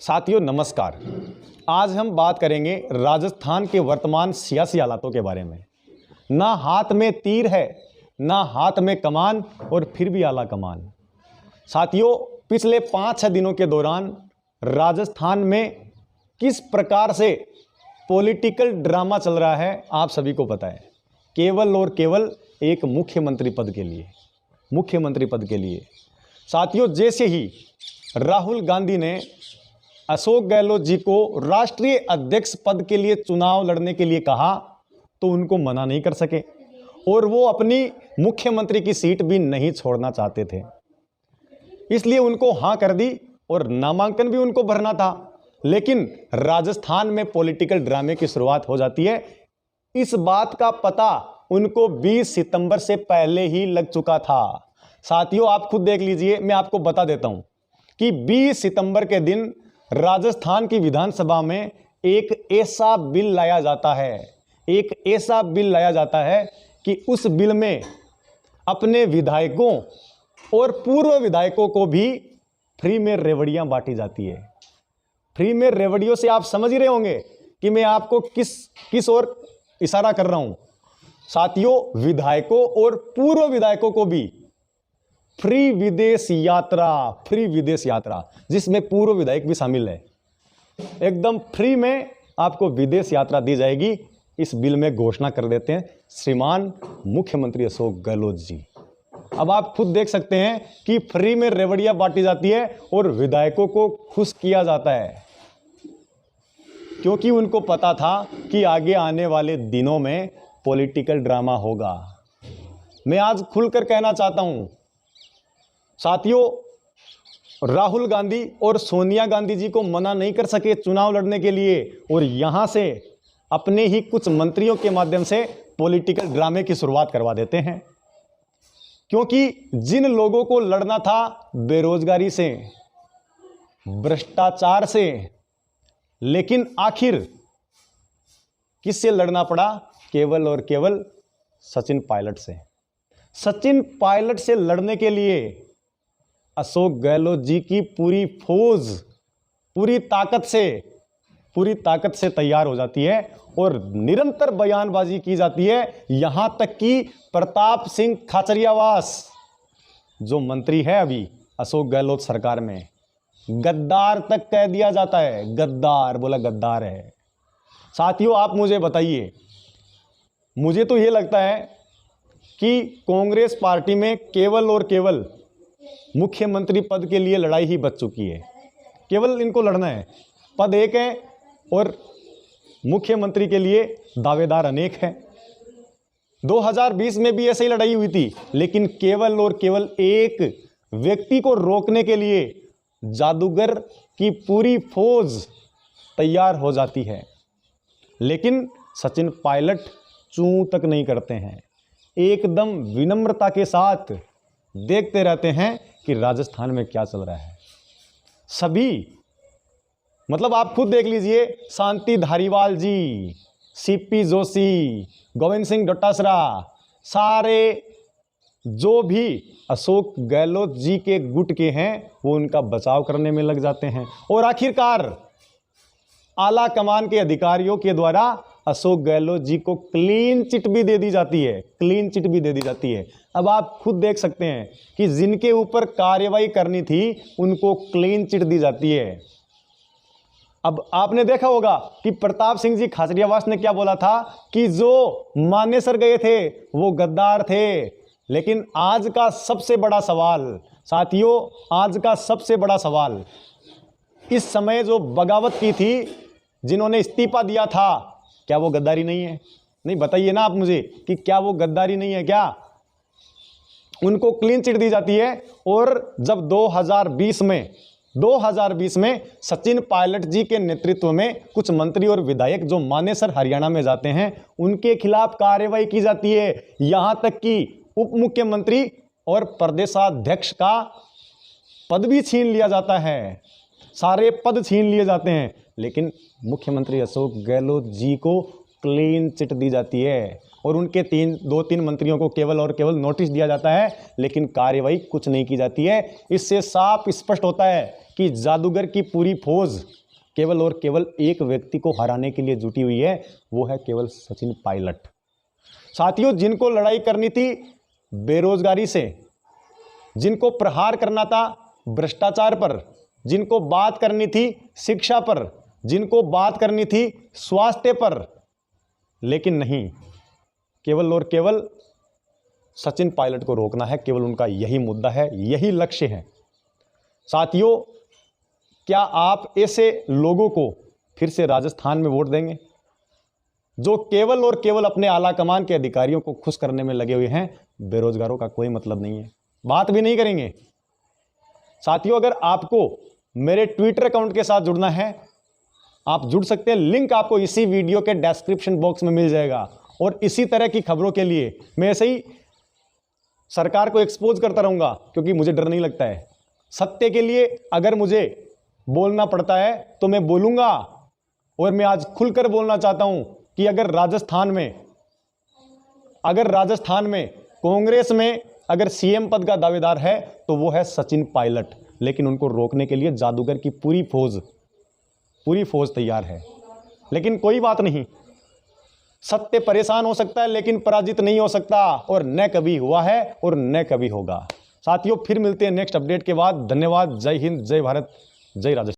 साथियों नमस्कार। आज हम बात करेंगे राजस्थान के वर्तमान सियासी हालातों के बारे में। ना हाथ में तीर है, ना हाथ में कमान, और फिर भी आला कमान। साथियों, पिछले 5-6 दिनों के दौरान राजस्थान में किस प्रकार से पॉलिटिकल ड्रामा चल रहा है आप सभी को पता है। केवल और केवल एक मुख्यमंत्री पद के लिए। साथियों, जैसे ही राहुल गांधी ने अशोक गहलोत जी को राष्ट्रीय अध्यक्ष पद के लिए चुनाव लड़ने के लिए कहा तो उनको मना नहीं कर सके और वो अपनी मुख्यमंत्री की सीट भी नहीं छोड़ना चाहते थे, इसलिए उनको हां कर दी और नामांकन भी उनको भरना था। लेकिन राजस्थान में पॉलिटिकल ड्रामे की शुरुआत हो जाती है। इस बात का पता उनको 20 सितंबर से पहले ही लग चुका था। साथियों, आप खुद देख लीजिए, मैं आपको बता देता हूं कि 20 सितंबर के दिन राजस्थान की विधानसभा में एक ऐसा बिल लाया जाता है कि उस बिल में अपने विधायकों और पूर्व विधायकों को भी फ्री में रेवड़ियां बांटी जाती है। फ्री में रेवड़ियों से आप समझ ही रहे होंगे कि मैं आपको किस ओर इशारा कर रहा हूं। साथियों, विधायकों और पूर्व विधायकों को भी फ्री विदेश यात्रा, जिसमें पूर्व विधायक भी शामिल है। एकदम फ्री में आपको विदेश यात्रा दी जाएगी, इस बिल में घोषणा कर देते हैं श्रीमान मुख्यमंत्री अशोक गहलोत जी। अब आप खुद देख सकते हैं कि फ्री में रेवड़ियां बांटी जाती है और विधायकों को खुश किया जाता है, क्योंकि उनको पता था कि आगे आने वाले दिनों में पॉलिटिकल ड्रामा होगा। मैं आज खुलकर कहना चाहता हूं साथियों, राहुल गांधी और सोनिया गांधी जी को मना नहीं कर सके चुनाव लड़ने के लिए और यहां से अपने ही कुछ मंत्रियों के माध्यम से पॉलिटिकल ड्रामे की शुरुआत करवा देते हैं। क्योंकि जिन लोगों को लड़ना था बेरोजगारी से, भ्रष्टाचार से, लेकिन आखिर किससे लड़ना पड़ा? केवल और केवल सचिन पायलट से। सचिन पायलट से लड़ने के लिए अशोक गहलोत जी की पूरी फौज पूरी ताकत से तैयार हो जाती है और निरंतर बयानबाजी की जाती है। यहां तक कि प्रताप सिंह खाचरियावास जो मंत्री है अभी अशोक गहलोत सरकार में, गद्दार तक कह दिया जाता है। गद्दार है। साथियों, आप मुझे बताइए, मुझे तो यह लगता है कि कांग्रेस पार्टी में केवल और केवल मुख्यमंत्री पद के लिए लड़ाई ही बच चुकी है। केवल इनको लड़ना है, पद एक है और मुख्यमंत्री के लिए दावेदार अनेक हैं। 2020 में भी ऐसे ही लड़ाई हुई थी, लेकिन केवल और केवल एक व्यक्ति को रोकने के लिए जादूगर की पूरी फौज तैयार हो जाती है, लेकिन सचिन पायलट चूं तक नहीं करते हैं। एकदम विनम्रता के साथ देखते रहते हैं कि राजस्थान में क्या चल रहा है। सभी मतलब आप खुद देख लीजिए, शांति धारीवाल जी, सीपी जोशी, गोविंद सिंह डोटासरा, सारे जो भी अशोक गहलोत जी के गुट के हैं वो उनका बचाव करने में लग जाते हैं और आखिरकार आला कमान के अधिकारियों के द्वारा अशोक गहलोत जी को क्लीन चिट भी दे दी जाती है। अब आप खुद देख सकते हैं कि जिनके ऊपर कार्रवाई करनी थी उनको क्लीन चिट दी जाती है। अब आपने देखा होगा कि प्रताप सिंह जी खाचरियावास ने क्या बोला था कि जो मानेसर गए थे वो गद्दार थे। लेकिन आज का सबसे बड़ा सवाल साथियों, इस समय जो बगावत की थी, जिन्होंने इस्तीफा दिया था, क्या वो गद्दारी नहीं है? नहीं, बताइए ना आप मुझे कि क्या वो गद्दारी नहीं है? क्या उनको क्लीन चिट दी जाती है? और जब 2020 में सचिन पायलट जी के नेतृत्व में कुछ मंत्री और विधायक जो मानेसर हरियाणा में जाते हैं, उनके खिलाफ कार्रवाई की जाती है। यहां तक कि उप मुख्यमंत्री और प्रदेशाध्यक्ष का पद भी छीन लिया जाता है, सारे पद छीन लिए जाते हैं, लेकिन मुख्यमंत्री अशोक गहलोत जी को क्लीन चिट दी जाती है और उनके दो तीन मंत्रियों को केवल और केवल नोटिस दिया जाता है, लेकिन कार्यवाही कुछ नहीं की जाती है। इससे साफ स्पष्ट होता है कि जादूगर की पूरी फौज केवल और केवल एक व्यक्ति को हराने के लिए जुटी हुई है, वो है केवल सचिन पायलट। साथियों, जिनको लड़ाई करनी थी बेरोजगारी से, जिनको प्रहार करना था भ्रष्टाचार पर, जिनको बात करनी थी शिक्षा पर, जिनको बात करनी थी स्वास्थ्य पर, लेकिन नहीं, केवल और केवल सचिन पायलट को रोकना है। केवल उनका यही मुद्दा है, यही लक्ष्य है। साथियों, क्या आप ऐसे लोगों को फिर से राजस्थान में वोट देंगे जो केवल और केवल अपने आला कमान के अधिकारियों को खुश करने में लगे हुए हैं? बेरोजगारों का कोई मतलब नहीं है, बात भी नहीं करेंगे। साथियों, अगर आपको मेरे ट्विटर अकाउंट के साथ जुड़ना है, आप जुड़ सकते हैं। लिंक आपको इसी वीडियो के डिस्क्रिप्शन बॉक्स में मिल जाएगा। और इसी तरह की खबरों के लिए मैं ऐसे ही सरकार को एक्सपोज करता रहूंगा, क्योंकि मुझे डर नहीं लगता है। सत्य के लिए अगर मुझे बोलना पड़ता है तो मैं बोलूंगा। और मैं आज खुलकर बोलना चाहता हूं कि अगर राजस्थान में कांग्रेस में अगर सीएम पद का दावेदार है तो वो है सचिन पायलट, लेकिन उनको रोकने के लिए जादूगर की पूरी फौज तैयार है। लेकिन कोई बात नहीं, सत्य परेशान हो सकता है लेकिन पराजित नहीं हो सकता, और न कभी हुआ है और न कभी होगा। साथियों, फिर मिलते हैं नेक्स्ट अपडेट के बाद। धन्यवाद। जय हिंद, जय भारत, जय राजस्थान।